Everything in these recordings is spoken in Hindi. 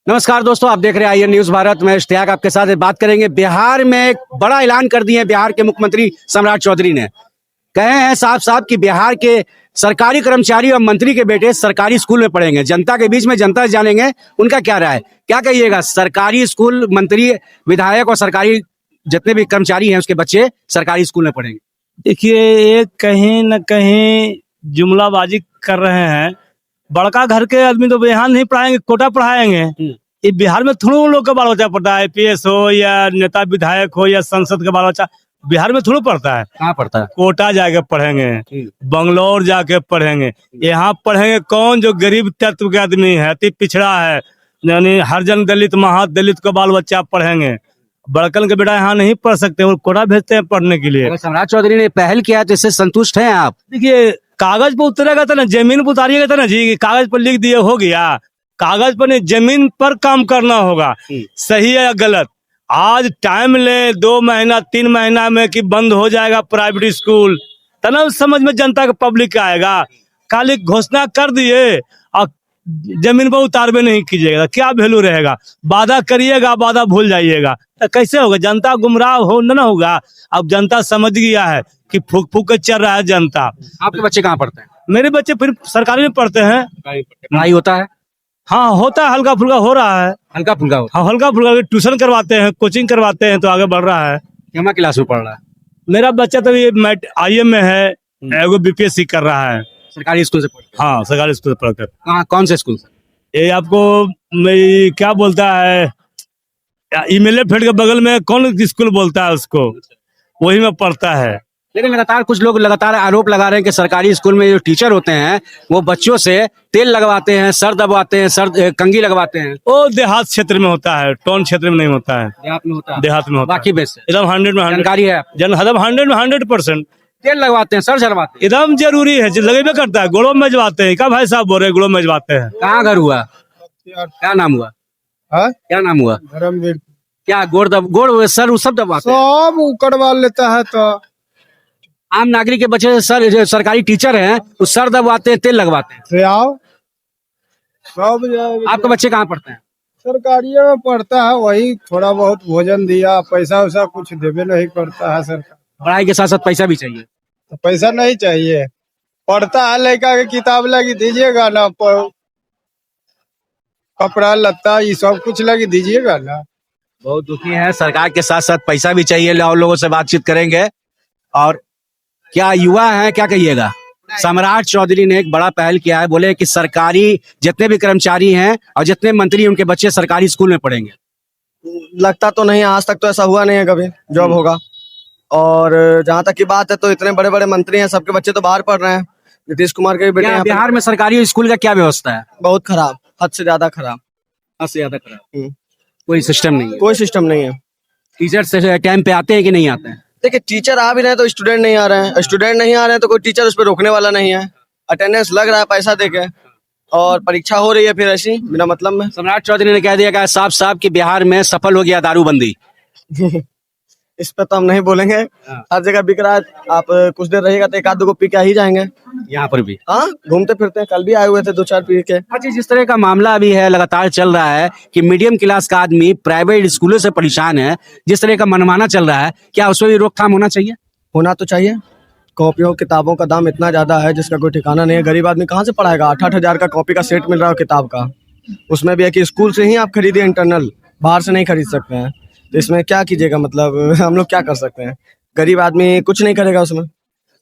नमस्कार दोस्तों, आप देख रहे हैं IN न्यूज भारत में। इश्तियाक आपके साथ बात करेंगे। बिहार में एक बड़ा ऐलान कर दिए बिहार के मुख्यमंत्री सम्राट चौधरी ने। कहे हैं साफ साफ कि बिहार के सरकारी कर्मचारी और मंत्री के बेटे सरकारी स्कूल में पढ़ेंगे। जनता के बीच में जनता से जानेंगे उनका क्या राय है। क्या कहिएगा, सरकारी स्कूल मंत्री, विधायक और सरकारी जितने भी कर्मचारी हैं उसके बच्चे सरकारी स्कूल में पढ़ेंगे। देखिए, ये कहीं न कहीं जुमलाबाजी कर रहे हैं। बड़का घर के आदमी तो यहाँ नहीं पढ़ाएंगे, कोटा पढ़ाएंगे। ये बिहार में थोड़ा लोग का बाल बच्चा पढ़ता है, IPS हो या नेता विधायक हो या संसद का बाल बच्चा बिहार में थोड़ा पढ़ता है। कहाँ पढ़ता है? कोटा जाके पढ़ेंगे, बंगलोर जाके पढ़ेंगे। यहाँ पढ़ेंगे कौन? जो गरीब तत्व के आदमी है, अति पिछड़ा है, यानी हरिजन दलित महादलित का बाल बच्चा पढ़ेंगे। बड़कन के बेटा यहाँ नहीं पढ़ सकते, वो कोटा भेजते हैं पढ़ने के लिए। अगर सम्राट चौधरी ने पहल किया तो इससे संतुष्ट हैं आप? देखिए, कागज पर उतरेगा तो ना, जमीन पर उतारिएगा तो ना जी। कागज पर लिख दिए हो गया, कागज पर नहीं, जमीन पर काम करना होगा। सही है या गलत? आज टाइम ले 2 महीना 3 महीना में कि बंद हो जाएगा प्राइवेट स्कूल, तब समझ में जनता का पब्लिक आएगा। खाली घोषणा कर दिए और जमीन पर उतारबे नहीं कीजिएगा, क्या वैल्यू रहेगा? वादा करिएगा, वादा भूल जाइएगा, तो कैसे होगा? जनता गुमराह हो ना होगा। अब जनता समझ गया है कि फूक फूक के चल रहा है जनता। आपके बच्चे कहाँ पढ़ते हैं? मेरे बच्चे फिर सरकारी में पढ़ते हैं। पढ़ाई होता है? हाँ, होता है, हल्का फुल्का हो रहा है। हल्का फुल्का होता हाँ, हल्का फुल्का ट्यूशन करवाते हैं, कोचिंग करवाते हैं, तो आगे बढ़ रहा है। है? क्या क्लास में पढ़ रहा है? मेरा बच्चा तो ये IM में है, एगो BPSC कर रहा है। सरकारी स्कूल से पढ़ता है? हाँ, सरकारी स्कूल से पढ़कर। कहाँ, कौन से स्कूल से? ये आपको क्या बोलता है, MLA फील्ड के बगल में कौन स्कूल बोलता है उसको, वही में पढ़ता है। लेकिन लगातार कुछ लोग लगातार आरोप लगा रहे हैं कि सरकारी स्कूल में जो टीचर होते हैं वो बच्चों से तेल लगवाते हैं, सर दबाते हैं, सर कंघी लगवाते हैं। वो देहात क्षेत्र में होता है, टाउन क्षेत्र में नहीं होता है। देहात में होता है? देहात में होता है। बाकी बेस एकदम 100 में 100 जानकारी है? एकदम 100 में 100% तेल लगवाते हैं, सर झलवाते हैं? एकदम जरूरी है, लगेबे करता है। गोड़ों में जवाते हैं, क्या भाई साहब बोल रहे, गोड़ों में जवाते हैं। कहाँ घर हुआ? क्या नाम हुआ? क्या नाम हुआ? धर्मवीर क्या गोड़ सर सब दबाते हैं? सब उकड़वा लेता है। तो आम नागरिक के बच्चे सर, जो सरकारी टीचर हैं वो सर दबाते हैं, तेल लगवाते हैं। से आओ सब आपके बच्चे कहाँ पढ़ते हैं? सरकारी में पढ़ता है, वही थोड़ा बहुत भोजन दिया, पैसा वैसा कुछ देवे नहीं करता है सरकार। पढ़ाई के साथ साथ पैसा भी चाहिए। तो पैसा नहीं चाहिए, पढ़ता है, लड़का के किताब लगी दीजिएगा ना, कपड़ा लत्ता ये सब कुछ लगी दीजिएगा ना। बहुत दुखी है, सरकार के साथ साथ पैसा भी चाहिए। और लोगों से बातचीत करेंगे। और क्या युवा है, क्या कहिएगा? सम्राट चौधरी ने एक बड़ा पहल किया है, बोले कि सरकारी जितने भी कर्मचारी हैं और जितने मंत्री उनके बच्चे सरकारी स्कूल में पढ़ेंगे। लगता तो नहीं, आज तक तो ऐसा हुआ नहीं है कभी जॉब होगा। और जहाँ तक की बात है तो इतने बड़े बड़े मंत्री हैं, सबके बच्चे तो बाहर पढ़ रहे हैं। नीतीश कुमार के भी बेटे यहाँ बिहार में सरकारी स्कूल का क्या व्यवस्था है? बहुत खराब, हद से ज्यादा खराब। हद से ज्यादा खराब। कोई सिस्टम नहीं है? कोई सिस्टम नहीं है। टीचर से टाइम पे आते हैं कि नहीं आते हैं? देखिए, टीचर आ भी रहे हैं तो स्टूडेंट नहीं आ रहे हैं, स्टूडेंट नहीं आ रहे हैं तो कोई टीचर उस पर रोकने वाला नहीं है। अटेंडेंस लग रहा है पैसा देके, और परीक्षा हो रही है फिर ऐसी बिना मतलब में। सम्राट चौधरी ने कह दिया साफ साफ कि बिहार में सफल हो गया दारूबंदी। इस पर तो हम नहीं बोलेंगे, हर जगह बिक रहा है। आप कुछ देर रहिएगा तो एक आध दो पी के आ ही जाएंगे। यहाँ पर भी हाँ, घूमते फिरते हैं, कल भी आए हुए थे 2-4 पी के। अच्छा, जिस तरह का मामला अभी है, लगातार चल रहा है कि मीडियम क्लास का आदमी प्राइवेट स्कूलों से परेशान है, जिस तरह का मनमाना चल रहा है, क्या उसमें भी रोकथाम होना चाहिए? होना तो चाहिए। कॉपियों किताबों का दाम इतना ज्यादा है जिसका कोई ठिकाना नहीं है। गरीब आदमी कहाँ से पढ़ाएगा? 8-8 हजार का कॉपी का सेट मिल रहा है किताब का। उसमें भी है कि स्कूल से ही आप खरीदिए, इंटरनल बाहर से नहीं खरीद सकते हैं। तो इसमें क्या कीजिएगा, मतलब हम लोग क्या कर सकते हैं? गरीब आदमी कुछ नहीं करेगा उसमें।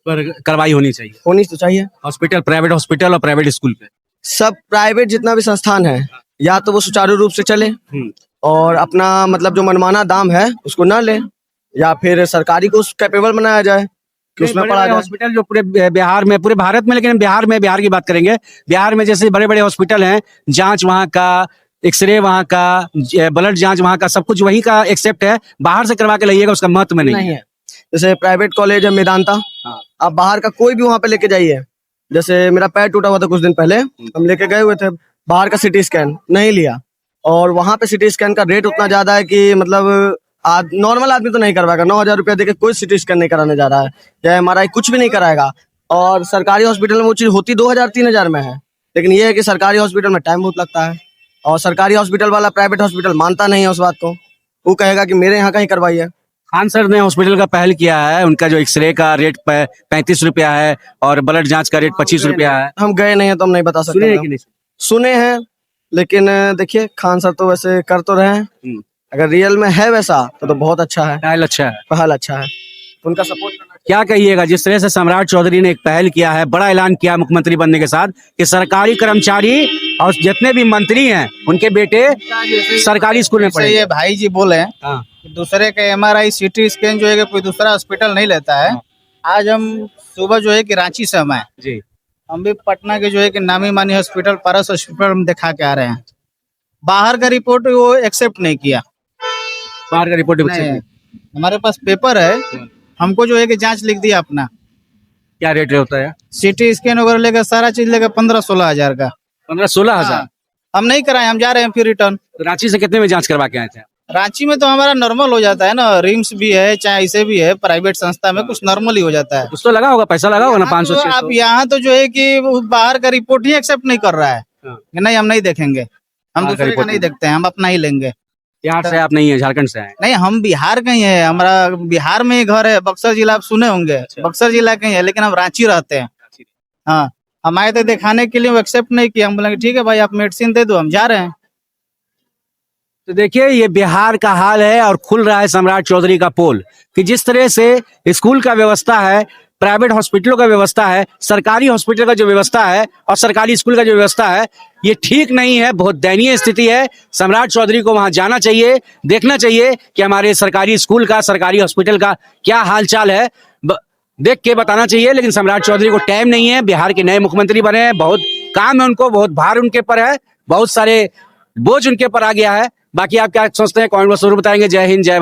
पर कार्रवाई होनी चाहिए। होनी तो चाहिए। हॉस्पिटल, प्राइवेट हॉस्पिटल और प्राइवेट स्कूल पे सब प्राइवेट जितना भी संस्थान है, या तो वो सुचारू रूप से चले और अपना मतलब जो मनमाना दाम है उसको ना ले, या फिर सरकारी को कैपेबल बनाया जाए कि उसमें पढ़ा जाए। हॉस्पिटल जो पूरे बिहार में, पूरे भारत में, लेकिन बिहार की बात करेंगे। बिहार में जैसे बड़े बड़े हॉस्पिटल हैं, जांच वहाँ का, एक्सरे वहाँ का, ब्लड जांच वहाँ का, सब कुछ वहीं का एक्सेप्ट है। बाहर से करवा के लाइएगा, उसका महत्व में नहीं है। जैसे प्राइवेट कॉलेज है मेदांता, आप बाहर का कोई भी वहाँ पे लेके जाइए। जैसे मेरा पैर टूटा हुआ था कुछ दिन पहले, हम लेके गए हुए थे, बाहर का सिटी स्कैन नहीं लिया, और वहाँ पे सिटी स्कैन का रेट उतना ज्यादा है कि मतलब नॉर्मल आदमी तो नहीं करवाएगा। 9,000 रुपया देके कोई सिटी स्कैन नहीं कराने जा रहा है, या MRI कुछ भी नहीं कराएगा। और सरकारी हॉस्पिटल में वो चीज होती 2,000-3,000 में है, लेकिन ये है कि सरकारी हॉस्पिटल में टाइम बहुत लगता है। और सरकारी हॉस्पिटल वाला प्राइवेट हॉस्पिटल मानता नहीं है उस बात को। वो कहेगा कि मेरे यहाँ का ही करवाइए। खान सर ने हॉस्पिटल का पहल किया है, उनका जो एक्सरे का रेट 35 रुपया है और ब्लड जांच का रेट 25 रुपया है। हम गए नहीं है तो हम नहीं बता सुने हैं सकते। कि नहीं? सुने हैं, लेकिन देखिए खान सर तो वैसे कर तो रहे हैं। अगर रियल में है वैसा तो बहुत अच्छा है, पहल अच्छा है। पहल अच्छा है, तो उनका सपोर्ट करना चाहिए। क्या कहिएगा, जिस तरह से सम्राट चौधरी ने एक पहल किया है, बड़ा ऐलान किया मुख्यमंत्री बनने के साथ कि सरकारी कर्मचारी और जितने भी मंत्री हैं उनके बेटे सरकारी स्कूल में जैसे पढ़े। ये भाई जी बोले हैं हाँ, कि दूसरे के MRI CT स्कैन जो है कि कोई दूसरा हॉस्पिटल नहीं लेता है। आज हम सुबह जो है कि रांची से हम आए, जी। हम भी पटना के जो है कि नामी मानी हॉस्पिटल पारस हॉस्पिटल हम दिखा के आ रहे हैं। बाहर का रिपोर्ट वो एक्सेप्ट नहीं किया। बाहर का रिपोर्ट नहीं, हमारे पास पेपर है, हमको जो है कि जांच लिख दिया अपना। क्या रेट होता है? CT स्कैन वगैरह लेकर सारा चीज लेकर 15-16 हजार का। 15-16 हजार। हाँ, हम नहीं कराए, हम जा रहे हैं फिर रिटर्न। तो रांची से कितने में जांच करवा के आए थे? रांची में तो हमारा नॉर्मल हो जाता है ना, रिम्स भी है चाहे ऐसे भी है, प्राइवेट संस्था में कुछ नॉर्मल ही हो जाता है। कुछ तो लगा होगा, पैसा लगा होगा ना, 500 तो आप 600। यहाँ तो जो है कि वो बाहर का रिपोर्ट ही एक्सेप्ट नहीं कर रहा है हाँ। कि नहीं हम नहीं देखेंगे, हम बाहर का दूसरे का रिपोर्ट नहीं नहीं। देखते हैं, हम अपना ही लेंगे। बिहार से आप नहीं है, झारखंड से आए। नहीं, हम बिहार के ही है, हमारा बिहार में ही घर है, बक्सर जिला आप सुने होंगे, बक्सर जिला के ही है, लेकिन हम रांची रहते हैं। हाँ, हम आए थे दिखाने के लिए, वो एक्सेप्ट नहीं किया। हम बोलेंगे ठीक है भाई, आप मेडिसिन दे दो, हम जा रहे हैं। तो देखिए ये बिहार का हाल है और खुल रहा है सम्राट चौधरी का पोल कि जिस तरह से स्कूल का व्यवस्था है, प्राइवेट हॉस्पिटलों का व्यवस्था है, सरकारी हॉस्पिटल का जो व्यवस्था है और सरकारी स्कूल का जो व्यवस्था है, ये ठीक नहीं है। बहुत दयनीय स्थिति है। सम्राट चौधरी को वहां जाना चाहिए, देखना चाहिए कि हमारे सरकारी स्कूल का, सरकारी हॉस्पिटल का क्या हाल चाल है, देख के बताना चाहिए। लेकिन सम्राट चौधरी को टाइम नहीं है, बिहार के नए मुख्यमंत्री बने हैं, बहुत काम है उनको, बहुत भार उनके पर है, बहुत सारे बोझ उनके पर आ गया है। बाकी आप क्या सोचते हैं कमेंट बॉक्स जरूर बताएंगे। जय हिंद, जय